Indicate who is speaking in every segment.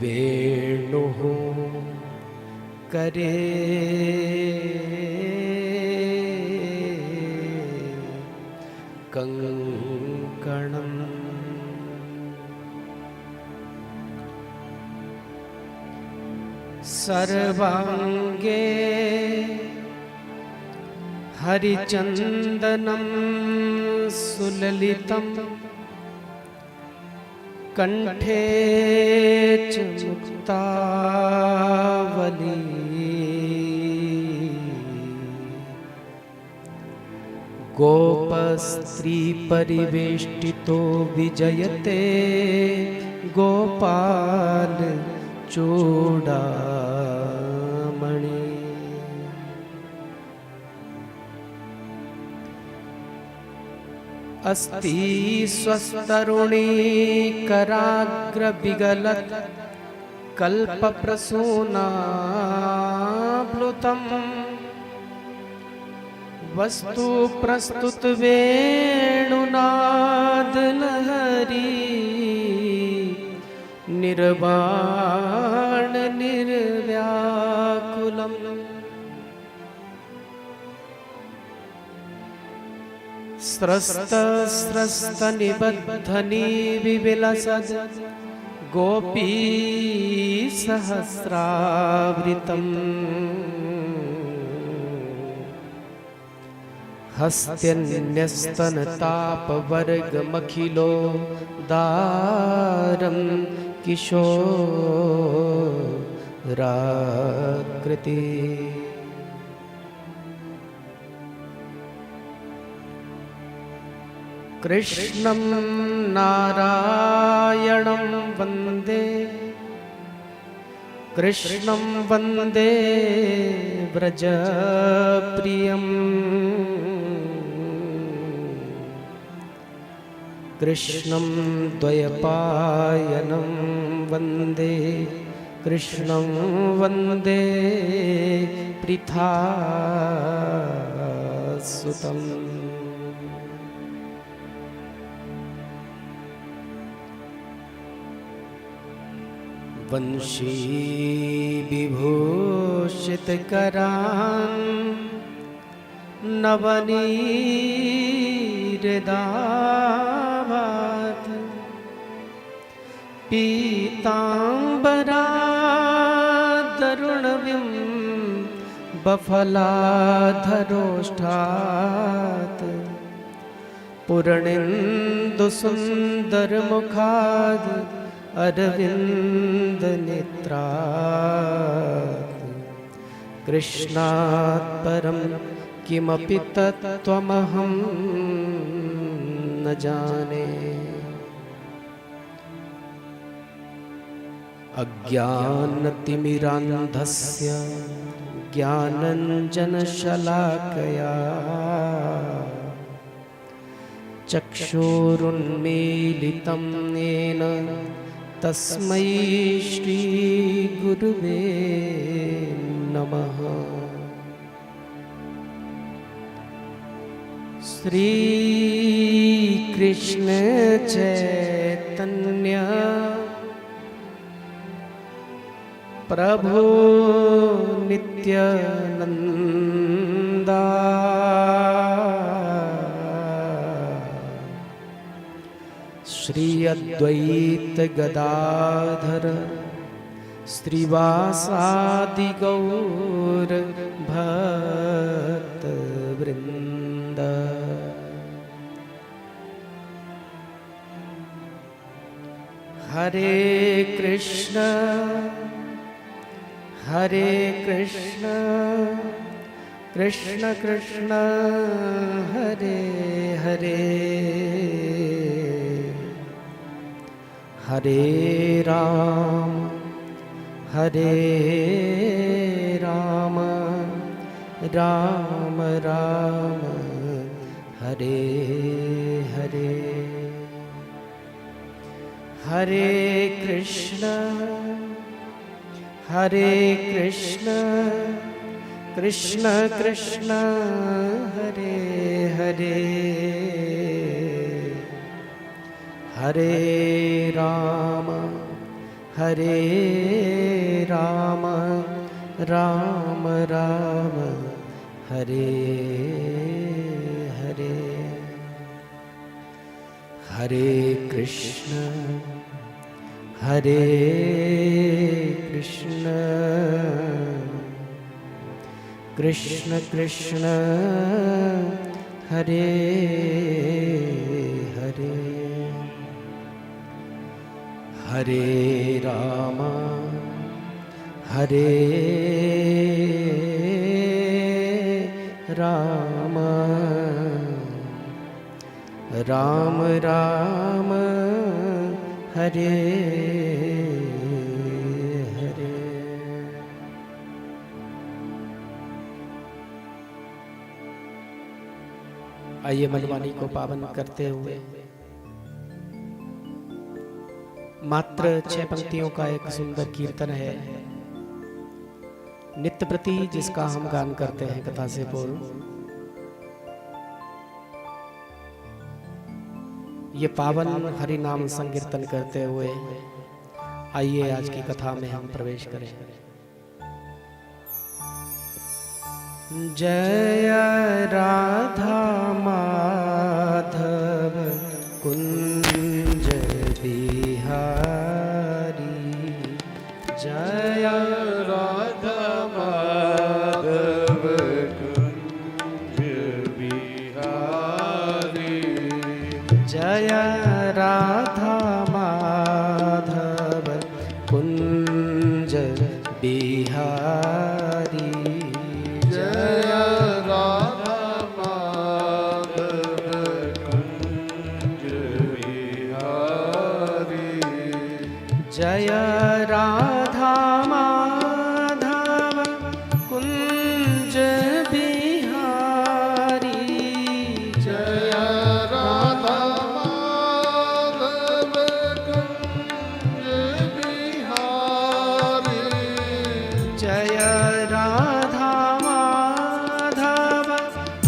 Speaker 1: वेणुः करे कंकणम् सर्वांगे हरिचंदनं सुललितं कंठे च मुक्तावली गोपस्त्री परिवेष्टितो विजयते गोपाल चूड़ामणि अस्ति स्वस्तरुणी कराग्रविगलत् कल्पप्रसूनाप्लुतम् वस्तु प्रस्तुत वेणुनाद लहरी निर्वाण निर्व्याकुलम् स्रस्त स्रस्त निबद्धनी विविलसद् गोपी सहस्रावृतम् हस्त्यन्यस्तनतापवर्गमखिलो दारं किशोराकृति कृष्णं नारायणं वन्दे कृष्णं वन्दे व्रजप्रियम् कृष्णं द्वयपायनं वन्दे कृष्णं वन्दे पृथासुतम् वंशी विभूषितकरान् नवनीरदाभात् पीताम्बरादरुणविं बफलाधरोष्ठात् पूर्णेन्दुसुन्दरमुखाद् अरविन्दनेत्रात् कृष्णात् परं किमपि तत्त्वमहं न जाने। अज्ञानतिमिरान्धस्य ज्ञानञ्जनशलाकया चक्षुरुन्मीलितं येन तस्मै श्रीगुरुवे नमः। श्रीकृष्ण चैतन्य प्रभु नित्यानंदा श्री अद्वैत गदाधर श्रीवासादि गौर भक्त वृंद। हरे कृष्ण कृष्ण कृष्ण हरे हरे हरे राम राम राम हरे हरे। हरे कृष्ण कृष्ण कृष्ण हरे हरे हरे राम हरे राम राम राम हरे हरे। हरे कृष्ण कृष्ण कृष्ण हरे हरे। हरे राम राम राम राम हरे हरे। आइए मनवाणी को पावन करते हुए मात्र 6 पंक्तियों का एक सुंदर कीर्तन है, नित्य प्रति जिसका हम गान करते हैं कथा से पूर्व। ये पावन हरि नाम संकीर्तन करते हुए आइए आज की कथा में हम प्रवेश करें। जय राधा माधव कुंज बिहारी, जय राधा माधव कुंज बिहारी, जय राधा माधव कुंज बिहारी, जय राधा माधव कुंज बिहारी, जय राधा माधव कुंज बिहारी, जय राधा माधव कुंज बिहारी, जय राधा माधव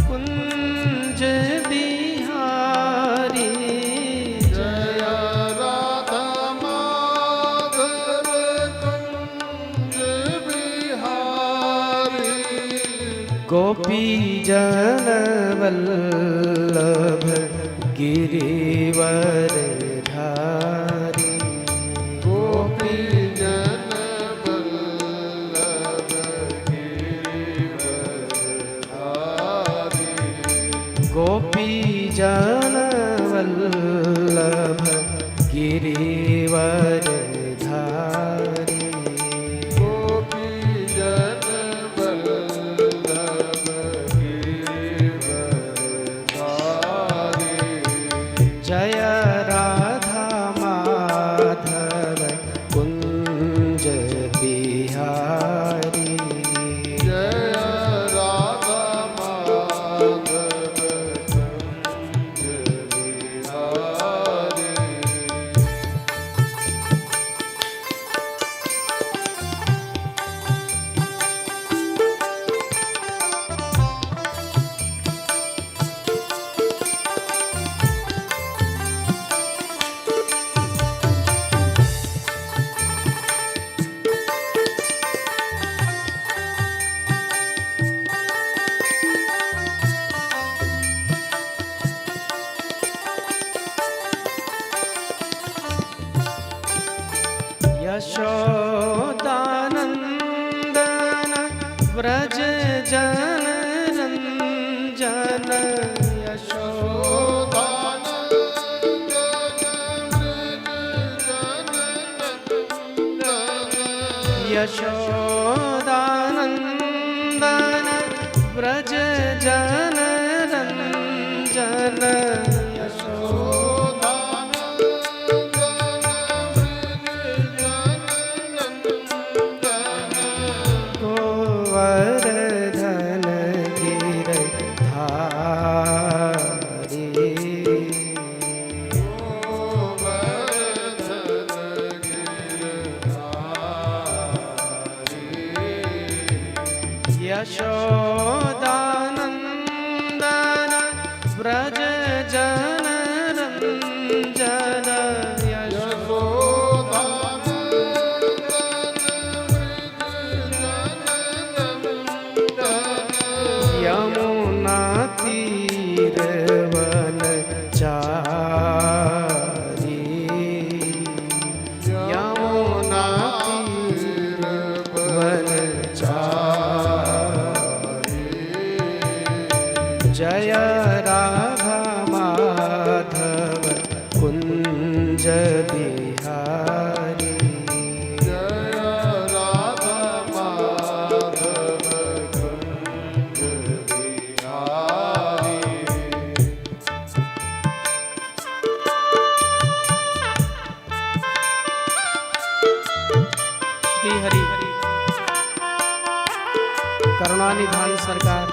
Speaker 1: कुंज बिहारी, जय राधा माधव कुंज बिहारी। गोपी जन वल्लभ गिरिवर धारी, गोपी जन वल्लभ गिरिवर धारी, गोपी जन वल्लभ गिरिवर धारी, गोपी जन वल्लभ गिरिवर धारी, जय राधा माधव कुंज बिहारी, जय राधा माधव कुंज बिहारी। यशोदानंदन व्रज जन रंजन, यशोदानंदन व्रज जन रंजन, गोवर्धन गिरधारी, गोवर्धन गिरधारी, यशोदानंदन व्रज जन रंजन, यशोदानंदन बिहारी।
Speaker 2: जय राधा माधव कुंज बिहारी।
Speaker 1: श्री हरि करुणानिधान सरकार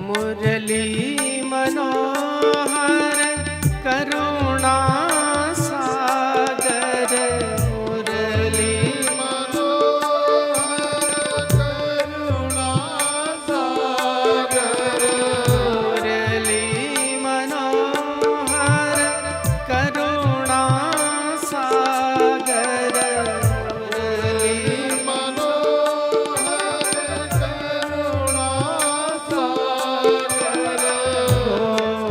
Speaker 1: मुरली मनोहर करुणा सागर। मुरली
Speaker 2: मनोहर करुणा सागर।
Speaker 1: मुरली मनोहर करुणा सागर। मुरली
Speaker 2: मनोहर करुणा सागर।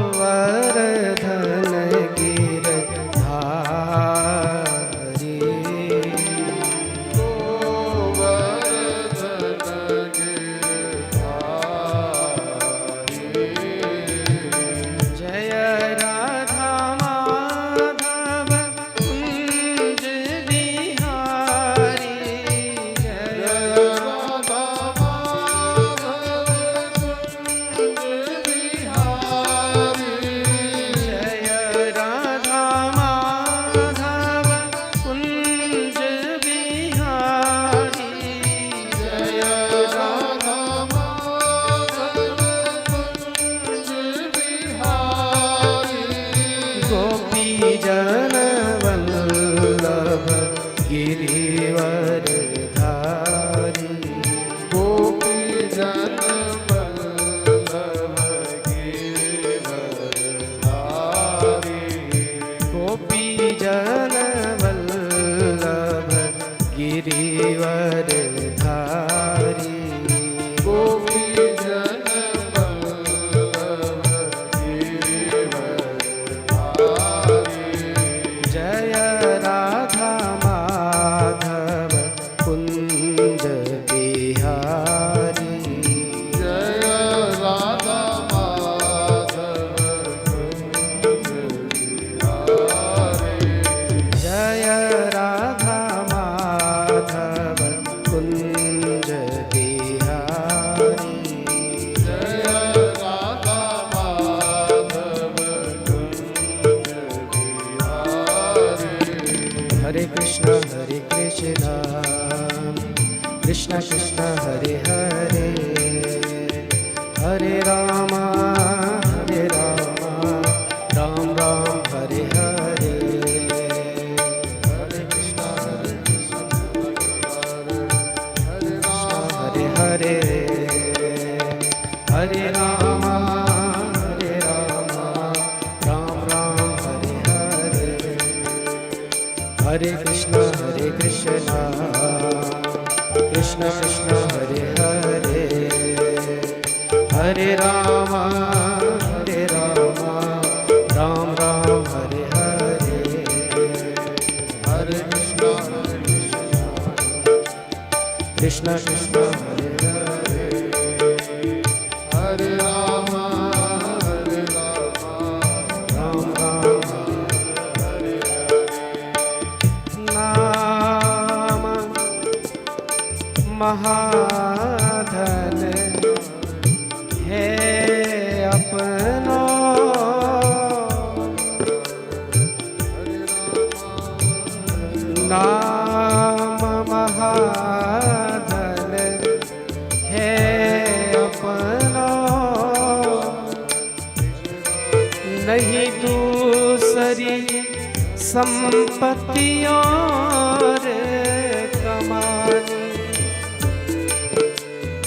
Speaker 1: गोवर्धन गिरधारी।
Speaker 2: गोवर्धन गिरधारी।
Speaker 1: जय राधा माधव कुंज बिहारी। जय
Speaker 2: राधा माधव कुंज बिहारी।
Speaker 1: जय राधा माधव कुंज बिहारी।
Speaker 2: जय राधा माधव कुंज बिहारी।
Speaker 1: गोपी जन वल्लभ गिरिवर धारी।
Speaker 2: गोपी जन वल्लभ गिरिवरधारी।
Speaker 1: गोपी जन वल्लभ गिरिवर धारी।
Speaker 2: गोपी जन वल्लभ गिरिवरधारी।
Speaker 1: जय राधा माधव कुंज बिहारी।
Speaker 2: जय राधा माधव कुंज बिहारी।
Speaker 1: जय राधा माधव कुंज बिहारी।
Speaker 2: जय राधा माधव कुंज बिहारी।
Speaker 1: हरे कृष्ण कृष्ण कृष्ण हरे हरे, हरे राम राम राम हरे हरे। हरे कृष्ण हरे हरे, हरे राम राम राम हरे हरे। हरे कृष्ण कृष्ण कृष्ण हरे हरे, हरे राम राम राम हरे हरे। हरे कृष्ण कृष्ण कृष्ण हरे हरे,
Speaker 2: हरे राम
Speaker 1: राम राम हरे नाम महाधन है अपनो, नाम महाधन है अपनो, नहीं दूसरी संपत्तियों रे कमानी।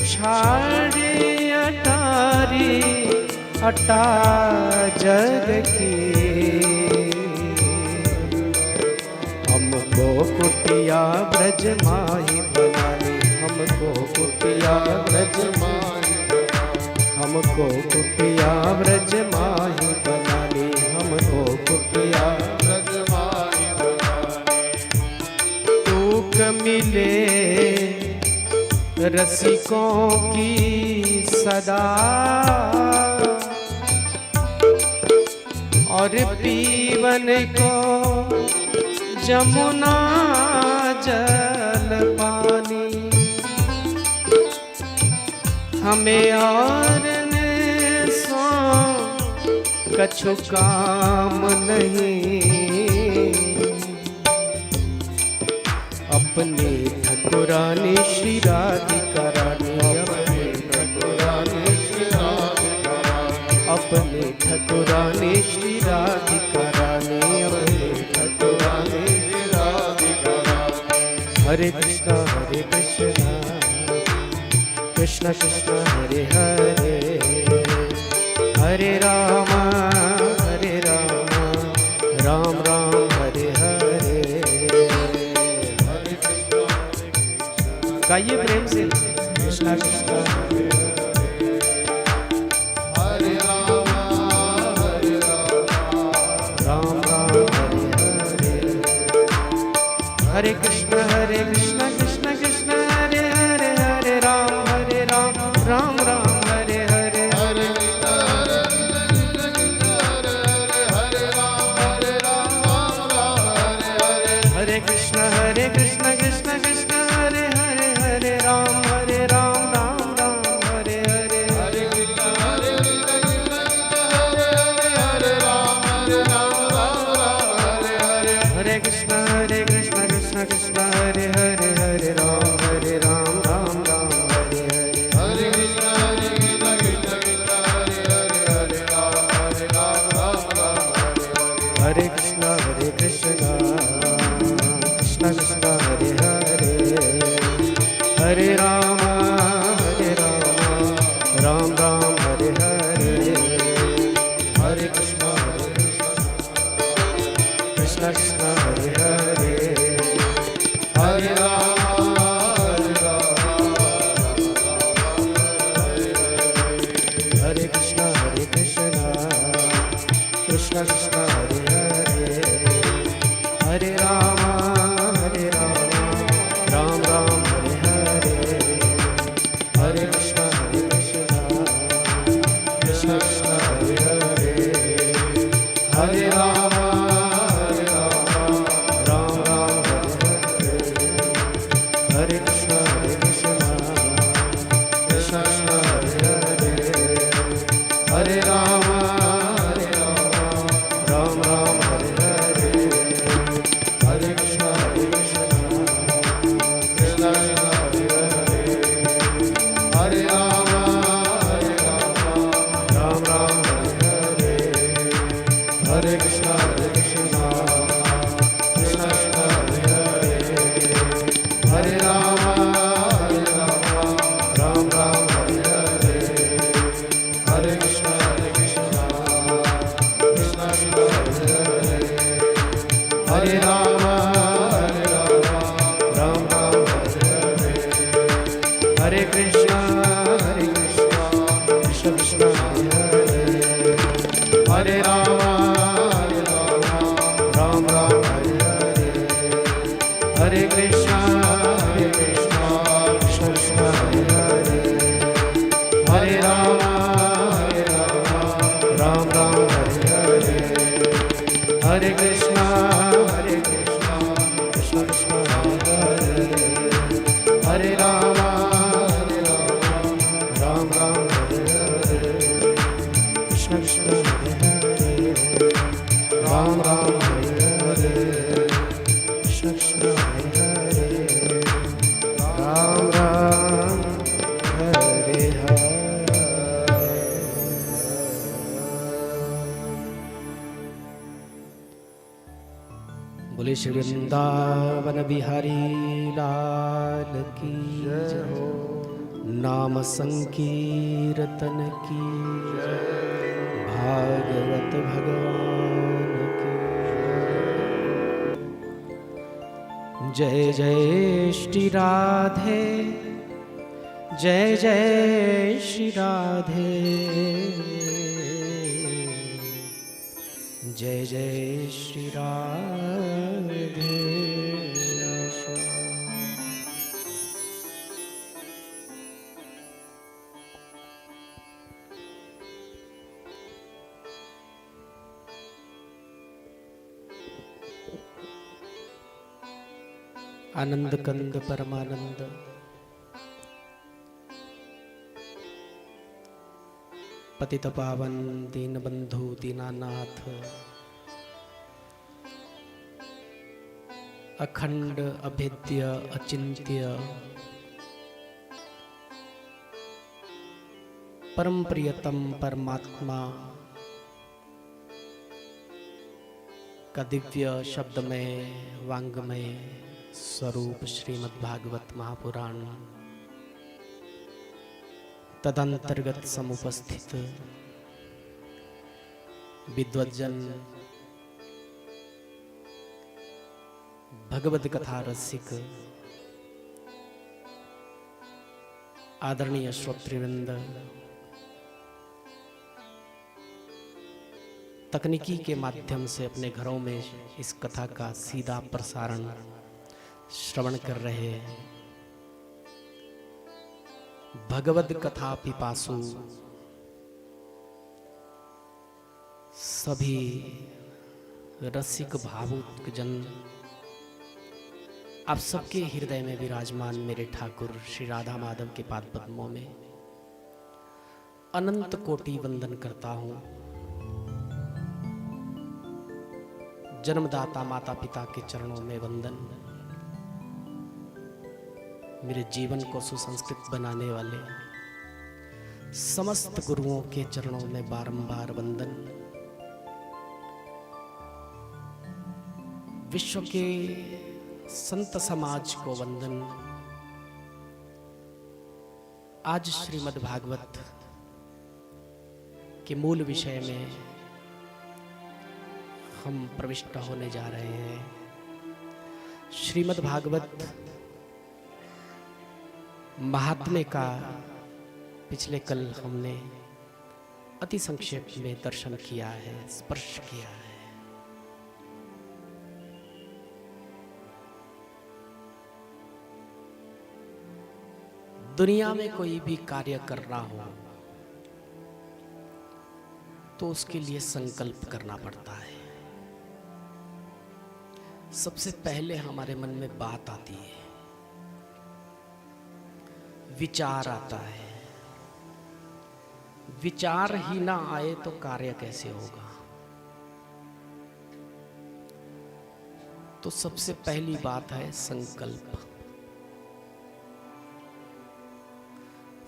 Speaker 1: छाड़ी अटारी अटा जग की, हमको कुटिया ब्रज माही बनानी। हमको कुटिया ब्रज माही, हमको कुटिया ब्रज माही बनानी। रसिकों की सदा और पीवन को जमुना जल पानी, हमें और ने सो कछु काम नहीं, अपने ठकुरानी श्री राधिका रानी, अपने ठकुरानी श्री राधिका रानी, अपने ठकुरानी श्री राधिका रानी, अपने ठकुरानी श्री राधिका रानी। हरे कृष्णा कृष्ण कृष्ण हरे हरे, हरे राम राम राम हरे हरे। गाइए प्रेम से कृष्णा कृष्णा
Speaker 2: हरे राम
Speaker 1: राम राम हरे हरे, हरे कृष्ण कृष्ण कृष्ण हरे हरे, हरे राम राम राम हरे हरे।
Speaker 2: हरे कृष्ण हरे राम राम हरे हरे,
Speaker 1: हरे कृष्ण कृष्ण कृष्ण हरे हरे, हरे राम राम हरे हरे।
Speaker 2: हरे कृष्ण हरे राम हरे हरे,
Speaker 1: हरे कृष्ण कृष्ण कृष्ण हरे हरे, हरे राम राम हरे हरे।
Speaker 2: हरे कृष्ण कृष्ण हरे हरे राम
Speaker 1: हरे कृष्ण कृष्ण कृष्ण हरे हरे, हरे राम राम हरे हरे। हरे कृष्ण कृष्ण हरे हरे,
Speaker 2: हरे राम
Speaker 1: हरे कृष्ण कृष्ण कृष्ण हरे हरे, हरे राम राम हरे हरे। हरे कृष्ण कृष्ण कृष्ण हरे हरे, हरे राम राम हरे हरे। हरे कृष्ण कृष्ण कृष्ण हरे हरे, हरे राम राम हरे हरे। हरे कृष्ण कृष्ण कृष्ण हरे हरे, हरे राम राम हरे हरे। हरे कृष्ण कृष्ण कृष्ण हरे हरे, हरे राम राम हरे हरे। हरे कृष्ण कृष्ण कृष्ण हरे हरे, हरे राम राम हरे हरे। हरे कृष्ण कृष्ण कृष्ण हरे हरे, हरे राम राम हरे हरे। हरे कृष्ण कृष्ण कृष्ण हरे हरे, हरे राम राम हरे हरे। हरे कृष्ण कृष्ण कृष्ण हरे हरे, हरे राम राम हरे हरे। कृष्ण कृष्ण हरे हरे, राम हरे हरे। कृष्ण कृष्ण हरे हरे, राम हरे हरे। बोले श्री वृंदावन बिहारी लाल की जय हो। नाम संकीर्तन की भागवत भगवान की जय जय श्री राधे, जय जय श्री राधे, जय जय श्री राधे। आनंद कंद परमानंद पतित पावन दीन बंधु दीनानाथ अखंड अभेद्य अचिंत्य परम प्रियतम परमात्मा का दिव्य शब्दमय वांगमय स्वरूप श्रीमद् भागवत महापुराण तदंतर्गत समुपस्थित विद्वज्जन भगवद कथा रसिक आदरणीय श्रोतृवृंद, तकनीकी के माध्यम से अपने घरों में इस कथा का सीधा प्रसारण श्रवण कर रहे भगवद कथा पिपासु सभी रसिक भावुक जन, आप सबके हृदय में विराजमान मेरे ठाकुर श्री राधा माधव के पाद पद्मों में अनंत कोटि वंदन करता हूँ। जन्मदाता माता पिता के चरणों में वंदन, मेरे जीवन को सुसंस्कृत बनाने वाले समस्त गुरुओं के चरणों में बारंबार वंदन, विश्व के संत समाज को वंदन। आज श्रीमद् भागवत के मूल विषय में हम प्रविष्ट होने जा रहे हैं। श्रीमद् भागवत महात्म्य का पिछले कल हमने अति संक्षेप में दर्शन किया है, स्पर्श किया है। दुनिया में कोई भी कार्य करना हो तो उसके लिए संकल्प करना पड़ता है। सबसे पहले हमारे मन में बात आती है, विचार आता है। विचार ही ना आए तो कार्य कैसे होगा? तो सबसे पहली बात है संकल्प।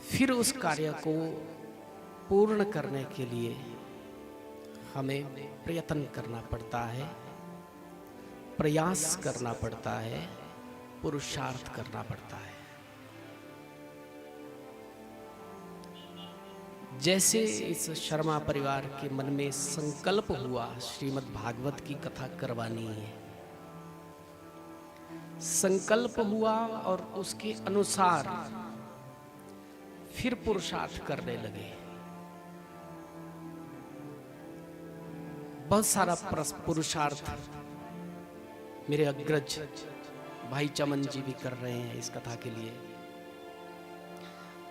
Speaker 1: फिर उस कार्य को पूर्ण करने के लिए हमें प्रयत्न करना पड़ता है, प्रयास करना पड़ता है, पुरुषार्थ करना पड़ता है। जैसे इस शर्मा परिवार के मन में संकल्प हुआ श्रीमद् भागवत की कथा करवानी है, संकल्प हुआ और उसके अनुसार फिर पुरुषार्थ करने लगे। बहुत सारा पुरुषार्थ मेरे अग्रज भाई चमन जी भी कर रहे हैं इस कथा के लिए।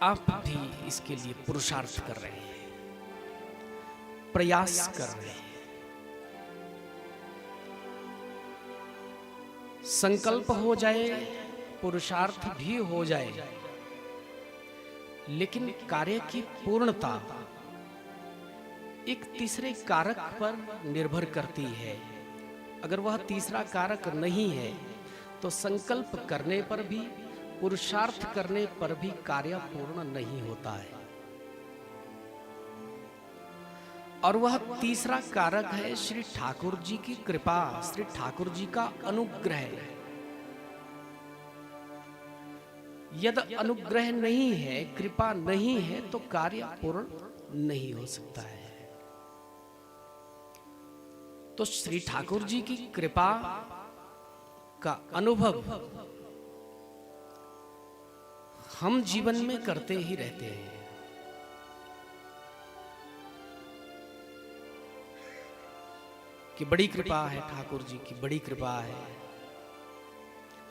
Speaker 1: आप भी इसके लिए पुरुषार्थ कर रहे हैं, प्रयास कर रहे हैं। संकल्प हो जाए, पुरुषार्थ भी हो जाए, लेकिन कार्य की पूर्णता एक तीसरे कारक पर निर्भर करती है। अगर वह तीसरा कारक नहीं है तो संकल्प करने पर भी, पुरुषार्थ करने पर भी कार्य पूर्ण नहीं होता है। और वह तीसरा कारक है श्री ठाकुर जी की कृपा, श्री ठाकुर जी का अनुग्रह। यदि अनुग्रह नहीं है, कृपा नहीं है, तो कार्य पूर्ण नहीं हो सकता है। तो श्री ठाकुर जी की कृपा का अनुभव हम जीवन में करते ही रहते हैं। कि बड़ी कृपा है, ठाकुर जी की बड़ी कृपा है,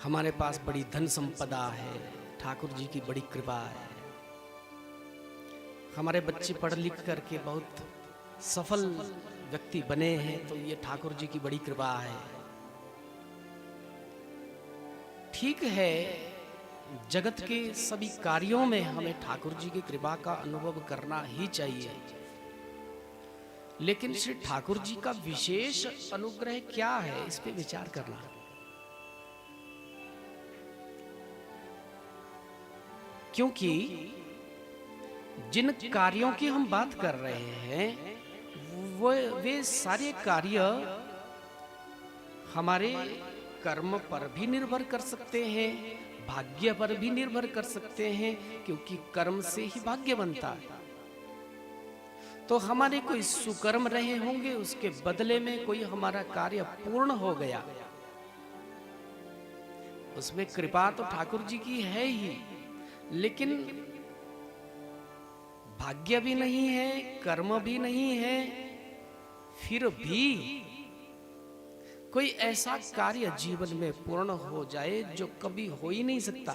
Speaker 1: हमारे पास बड़ी धन संपदा है, ठाकुर जी की बड़ी कृपा है, हमारे बच्चे पढ़ लिख करके बहुत सफल व्यक्ति बने हैं, तो ये ठाकुर जी की बड़ी कृपा है। ठीक है, जगत के सभी कार्यों में हमें ठाकुर जी की कृपा का अनुभव करना ही चाहिए, लेकिन श्री ठाकुर जी का विशेष अनुग्रह क्या है, इस पे विचार करना। क्योंकि जिन कार्यों की हम बात कर रहे हैं वे सारे कार्य हमारे कर्म पर भी निर्भर कर सकते हैं, भाग्य पर भी निर्भर कर सकते हैं, क्योंकि कर्म से ही भाग्य बनता है। तो हमारे कोई सुकर्म रहे होंगे, उसके बदले में कोई हमारा कार्य पूर्ण हो गया, उसमें कृपा तो ठाकुर जी की है ही, लेकिन भाग्य भी नहीं है, कर्म भी नहीं है, फिर भी कोई ऐसा कार्य जीवन में पूर्ण हो जाए जो कभी हो ही नहीं सकता,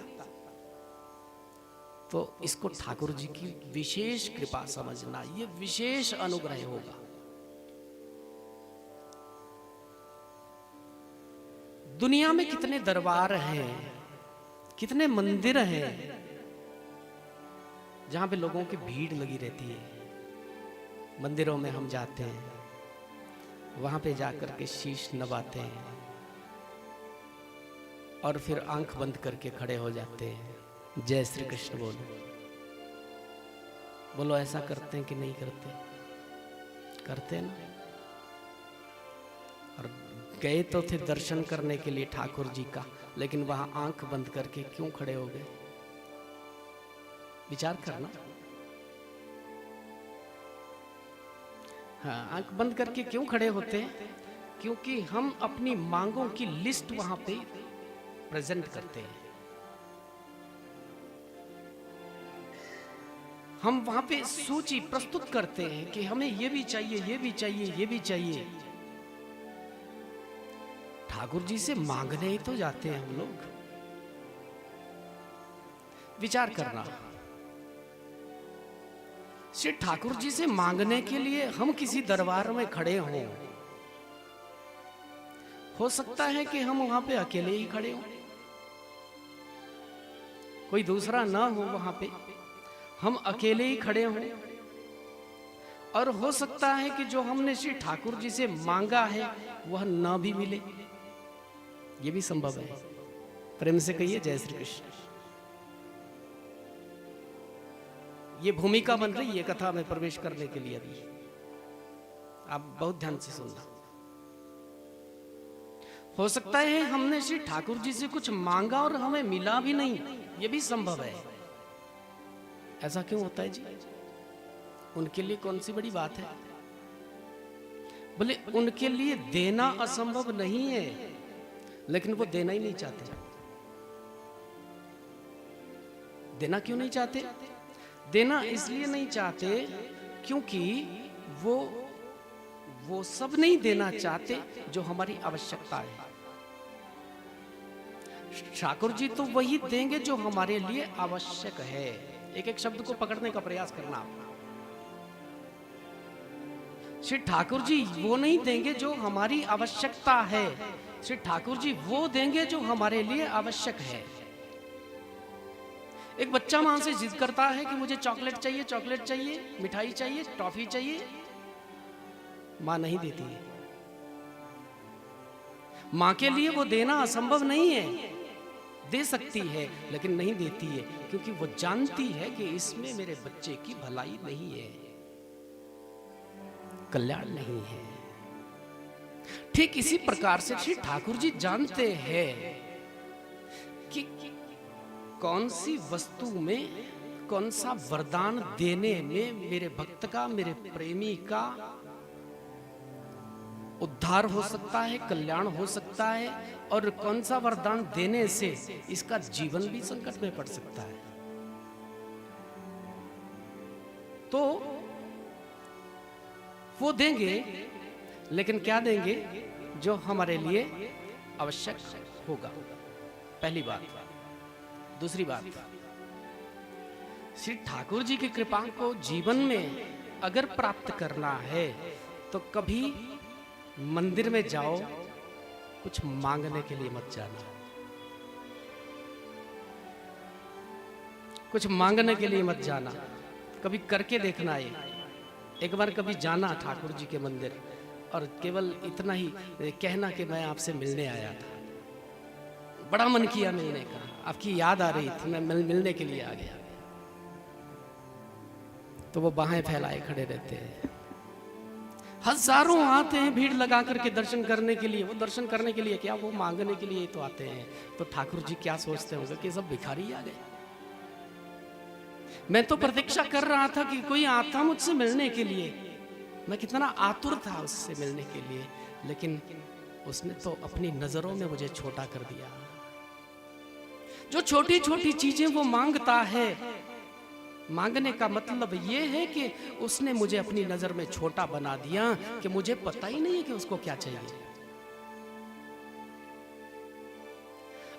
Speaker 1: तो इसको ठाकुर जी की विशेष कृपा समझना, ये विशेष अनुग्रह होगा। दुनिया में कितने दरबार हैं, कितने मंदिर हैं जहां पे लोगों की भीड़ लगी रहती है। मंदिरों में हम जाते हैं, वहां पे जाकर के शीश नवाते हैं और फिर आंख बंद करके खड़े हो जाते हैं, जय श्री कृष्ण बोलो। बोलो, ऐसा करते हैं कि नहीं करते? करते हैं ना। और गए तो थे दर्शन करने के लिए ठाकुर जी का, लेकिन वहां आंख बंद करके क्यों खड़े हो गए? विचार करना। हाँ, आंख बंद करके क्यों खड़े होते हैं? क्योंकि हम अपनी मांगों की लिस्ट वहां पे प्रेजेंट करते हैं। हम वहां पे सूची प्रस्तुत करते हैं कि हमें ये भी चाहिए, ये भी चाहिए, ये भी चाहिए। ठाकुर जी से मांगने ही तो जाते हैं हम लोग। विचार करना, श्री ठाकुर जी से मांगने के लिए हम किसी दरबार में खड़े हों, हो सकता है कि हम वहां पे अकेले ही खड़े हों, कोई दूसरा ना हो, वहां पे हम अकेले ही खड़े हों। और हो सकता है कि जो हमने श्री ठाकुर जी से मांगा है वह ना भी मिले, यह भी संभव है। प्रेम से कहिए जय श्री कृष्ण। ये भूमिका बन रही है कथा में प्रवेश करने के लिए। अभी आप बहुत ध्यान से सुनना। हो सकता है हमने श्री ठाकुर जी से कुछ मांगा और हमें मिला भी नहीं, ये भी संभव है। ऐसा क्यों होता है जी? उनके लिए कौन सी बड़ी बात है? बोले, उनके लिए देना असंभव नहीं है, लेकिन वो देना ही नहीं चाहते। देना क्यों नहीं चाहते? देना इसलिए नहीं चाहते क्योंकि वो सब नहीं देना चाहते जो हमारी आवश्यकता है। ठाकुर जी तो वही देंगे जो हमारे लिए आवश्यक है। एक एक शब्द को पकड़ने का प्रयास करना। श्री ठाकुर जी वो नहीं देंगे जो हमारी आवश्यकता है, श्री ठाकुर जी वो देंगे जो हमारे लिए आवश्यक है। एक बच्चा मां से जिद करता है कि मुझे चॉकलेट चाहिए, चॉकलेट चाहिए, मिठाई चाहिए, टॉफी चाहिए, मां नहीं देती है। मां के लिए वो देना असंभव नहीं है, दे सकती है लेकिन नहीं देती है, क्योंकि वो जानती है कि इसमें मेरे बच्चे की भलाई नहीं है, कल्याण नहीं है। ठीक इसी प्रकार से श्री ठाकुर जी जानते हैं कि कौन सी वस्तु में कौन सा वरदान देने में मेरे भक्त का, मेरे प्रेमी का उद्धार हो सकता है, कल्याण हो सकता है, और कौन सा वरदान देने से इसका जीवन भी संकट में पड़ सकता है। तो वो देंगे, लेकिन क्या देंगे? जो हमारे लिए आवश्यक होगा, पहली बात। दूसरी बात, श्री ठाकुर जी की कृपा को जीवन में अगर प्राप्त करना है तो कभी मंदिर में जाओ, कुछ मांगने के लिए मत जाना। कुछ मांगने के लिए मत जाना, कभी करके देखना है। एक बार कभी जाना ठाकुर जी के मंदिर और केवल इतना ही कहना कि मैं आपसे मिलने आया था, बड़ा मन किया मिलने का, आपकी याद आ रही थी, मैं मिलने के लिए आ गया। तो वो बाहें फैलाए खड़े रहते हैं। हजारों आते हैं भीड़ लगा करके दर्शन करने के लिए। वो दर्शन करने के लिए क्या, वो मांगने के लिए तो आते हैं। तो ठाकुर जी क्या सोचते होंगे कि सब भिखारी आ गए। मैं तो प्रतीक्षा कर रहा था कि कोई आता मुझसे मिलने के लिए, मैं कितना आतुर था उससे मिलने के लिए, लेकिन उसने तो अपनी नजरों में मुझे छोटा कर दिया। जो छोटी छोटी चीजें वो मांगता है, मांगने का मतलब ये है कि उसने मुझे अपनी नजर में छोटा बना दिया कि मुझे पता ही नहीं है कि उसको क्या चाहिए।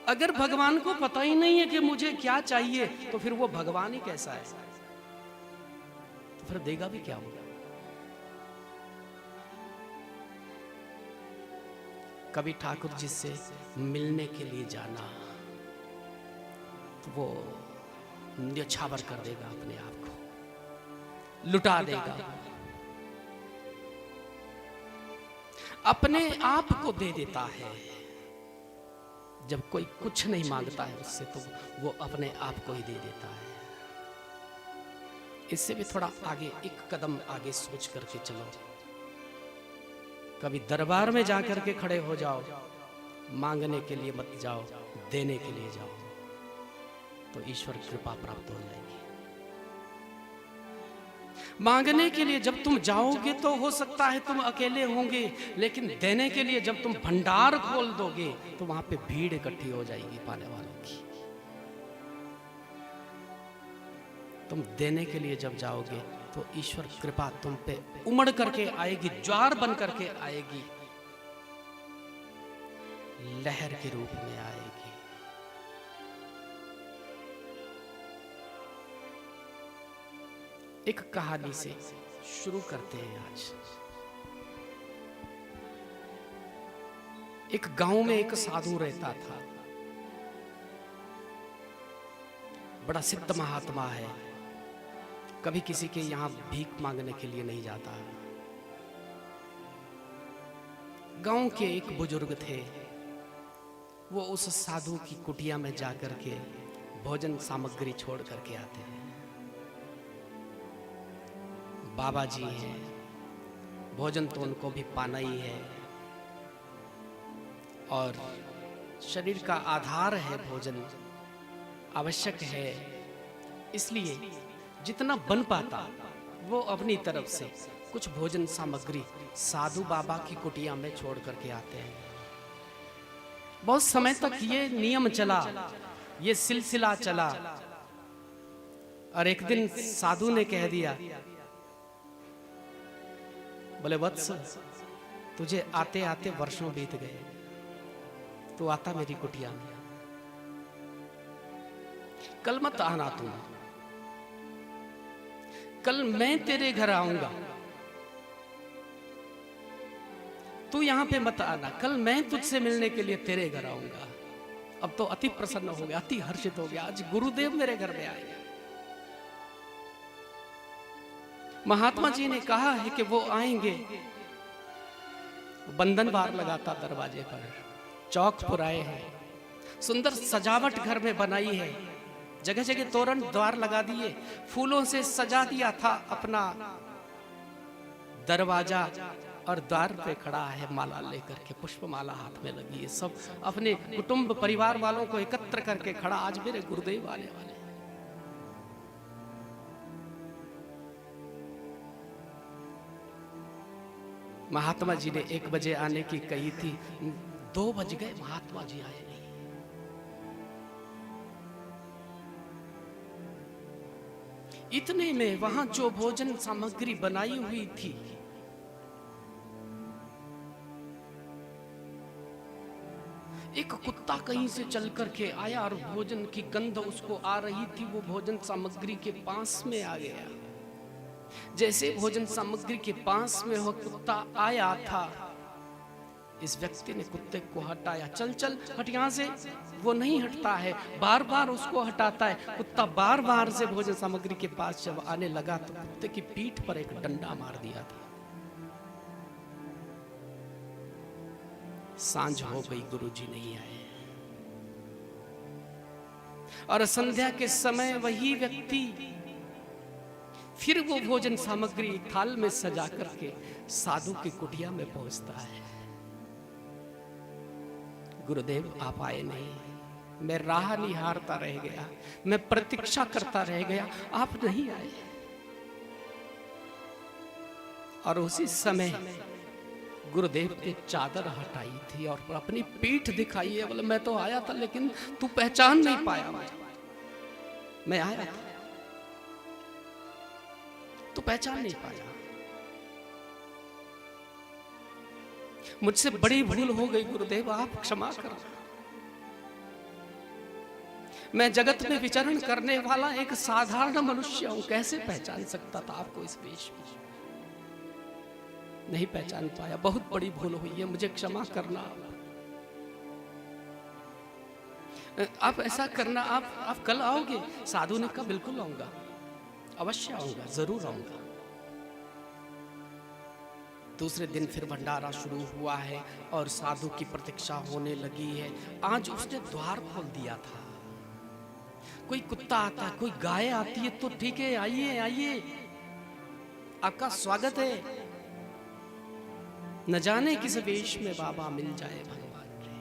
Speaker 1: अगर भगवान को पता ही नहीं है कि मुझे क्या चाहिए, तो फिर वो भगवान ही कैसा है? तो फिर देगा भी क्या होगा? कभी ठाकुर जी से मिलने के लिए जाना तो वो न्यौछावर कर देगा, अपने आप को लुटा देगा, अपने आप को दे देता है। जब कोई कुछ नहीं मांगता है उससे, तो वो अपने आप को ही दे देता है। इससे भी थोड़ा आगे, एक कदम आगे सोच करके चलो। कभी दरबार में जाकर के खड़े हो जाओ, मांगने के लिए मत जाओ, देने के लिए जाओ, तो ईश्वर कृपा प्राप्त हो जाएगी। मांगने के लिए जब तुम जाओगे तो हो सकता है तुम अकेले होंगे, लेकिन देने के लिए जब तुम भंडार खोल दोगे तो वहां पे भीड़ इकट्ठी हो जाएगी पाने वालों की। तुम देने के लिए जब जाओगे तो ईश्वर कृपा तुम पे उमड़ करके आएगी, ज्वार बन करके आएगी, लहर के रूप में आएगी। एक कहानी से शुरू करते हैं आज। एक गांव में एक साधु रहता था, बड़ा सिद्ध महात्मा है, कभी किसी के यहां भीख मांगने के लिए नहीं जाता। गांव के एक बुजुर्ग थे, वो उस साधु की कुटिया में जाकर के भोजन सामग्री छोड़ करके आते हैं। बाबा जी हैं, भोजन तो उनको भी पाना ही है, और शरीर का आधार है, भोजन आवश्यक है, इसलिए जितना बन पाता वो अपनी तरफ से कुछ भोजन सामग्री साधु बाबा की कुटिया में छोड़ करके आते हैं। बहुत समय तक ये नियम चला, ये सिलसिला चला, और एक दिन साधु ने कह दिया, बोले वत्स, तुझे आते आते वर्षों बीत गए, तू आता मेरी कुटिया में, कल मत आना तुम, कल मैं तेरे घर आऊंगा, तू यहां पे मत आना, कल मैं तुझसे मिलने के लिए तेरे घर आऊंगा। अब तो अति प्रसन्न हो गया, अति हर्षित हो गया, आज गुरुदेव मेरे घर में आए। महात्मा जी ने कहा है कि वो आएंगे। बंधनवार लगाता दरवाजे पर, चौक पुराए हैं, सुंदर सजावट घर में बनाई है, जगह जगह तोरण द्वार लगा दिए, फूलों से सजा दिया था अपना दरवाजा, और द्वार पे खड़ा है माला लेकर के, पुष्पमाला हाथ में लगी है, सब अपने कुटुंब परिवार वालों को एकत्र करके खड़ा, आज मेरे गुरुदेव आने वाले। महात्मा जी ने 1 बजे आने की कही थी, 2 बज गए, महात्मा जी आए नहीं। इतने में वहां जो भोजन सामग्री बनाई हुई थी, एक कुत्ता कहीं से चल करके आया और भोजन की गंध उसको आ रही थी, वो भोजन सामग्री के पास में आ गया। जैसे भोजन सामग्री के पास में वो कुत्ता आया था, इस व्यक्ति ने कुत्ते को हटाया, चल चल हट यहाँ से। वो नहीं हटता है, बार बार उसको हटाता है। कुत्ता बार बार से भोजन सामग्री के पास जब आने लगा तो कुत्ते की पीठ पर एक डंडा मार दिया था। सांझ हो गई, गुरुजी नहीं आए, और संध्या के समय वही व्यक्ति फिर वो भोजन सामग्री थाल में सजा करके साधु की कुटिया में पहुंचता है। गुरुदेव आप आए नहीं, मैं राह निहारता रह गया, मैं प्रतीक्षा करता रह गया, आप नहीं आए। और उसी समय गुरुदेव ने चादर हटाई थी और अपनी पीठ दिखाई है। बोले मैं तो आया था लेकिन तू पहचान नहीं पाया मुझे। मैं आया था, तू पहचान नहीं पाया। मुझसे बड़ी भूल हो गई गुरुदेव, आप क्षमा कर। मैं जगत में विचरण करने वाला एक साधारण मनुष्य हूं, कैसे पहचान सकता था आपको इस वेश में? नहीं पहचान पाया, बहुत बड़ी भूल हुई है, मुझे क्षमा करना। आप ऐसा करना, आप कल आओगे? साधु ने कहा बिल्कुल आऊंगा, अवश्य आऊंगा, जरूर आऊंगा। दूसरे दिन फिर भंडारा शुरू हुआ है और साधु की प्रतीक्षा होने लगी है। आज उसने द्वार खोल दिया था। कोई कुत्ता आता है, कोई गाय आती है तो ठीक है, आइए आइए, आपका स्वागत है। न जाने किस वेश में बाबा मिल जाए भगवान रे।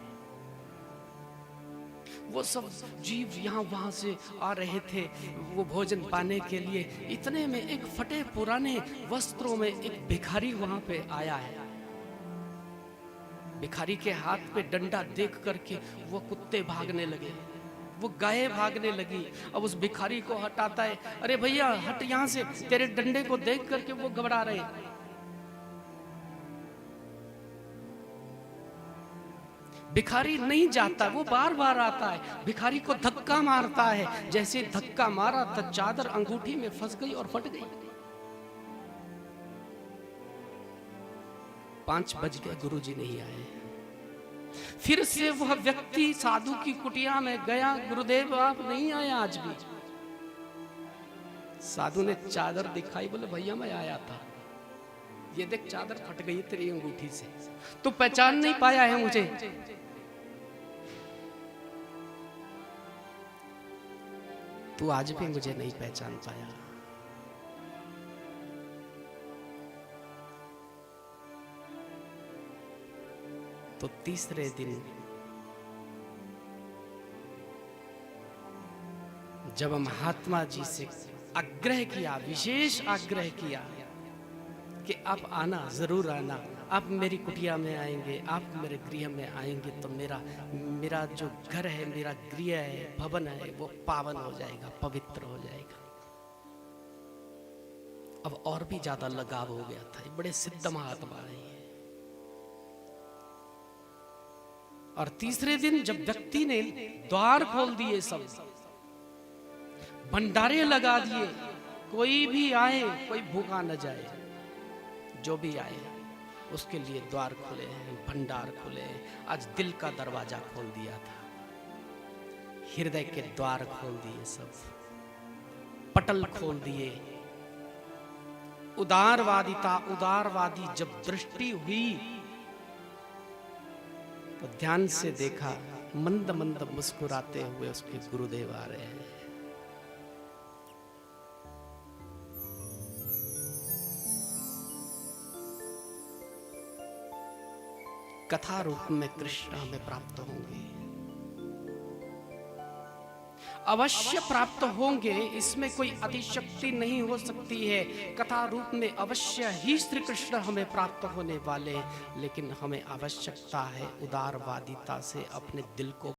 Speaker 1: वो सब जीव यहाँ वहां से आ रहे थे वो भोजन पाने के लिए। इतने में एक फटे पुराने वस्त्रों में एक भिखारी वहां पे आया है। भिखारी के हाथ पे डंडा देख करके वो कुत्ते भागने लगे, वो गाय भागने लगी। अब उस भिखारी को हटाता है, अरे भैया हट यहाँ से, तेरे डंडे को देख करके वो घबरा रहे। भिखारी नहीं जाता, वो बार बार आता है, भिखारी को धक्का मारता है। जैसे धक्का मारा तो चादर अंगूठी में फंस गई और फट गई। 5 बज गए, गुरुजी नहीं आए। फिर से वह व्यक्ति साधु की कुटिया में गया, गुरुदेव आप नहीं आए आज भी। साधु ने चादर दिखाई, बोले भैया मैं आया था, ये देख चादर फट गई तेरी अंगूठी से, तू पहचान नहीं पाया है मुझे। तू आज भी मुझे नहीं पहचान पाया। तो तीसरे दिन जब महात्मा जी से आग्रह किया, विशेष आग्रह किया कि आप आना, जरूर आना, आप मेरी कुटिया में आएंगे, आप मेरे गृह में आएंगे तो मेरा जो घर है, मेरा गृह है, भवन है, वो पावन हो जाएगा, पवित्र हो जाएगा। अब और भी ज्यादा लगाव हो गया था, बड़े सिद्ध महात्मा है। और तीसरे दिन जब व्यक्ति ने द्वार खोल दिए, सब भंडारे लगा दिए, कोई भी आए कोई भूखा न जाए, जो भी आए उसके लिए द्वार खुले हैं, भंडार खुले हैं। आज दिल का दरवाजा खोल दिया था, हृदय के द्वार खोल दिए, सब पटल खोल दिए। उदारवादी जब दृष्टि हुई तो ध्यान से देखा, मंद मंद मुस्कुराते हुए उसके गुरुदेव आ रहे हैं। कथा रूप में कृष्ण हमें प्राप्त होंगे, अवश्य प्राप्त होंगे, इसमें कोई अतिशक्ति नहीं हो सकती है। कथा रूप में अवश्य ही श्री कृष्ण हमें प्राप्त होने वाले, लेकिन हमें आवश्यकता है उदारवादिता से अपने दिल को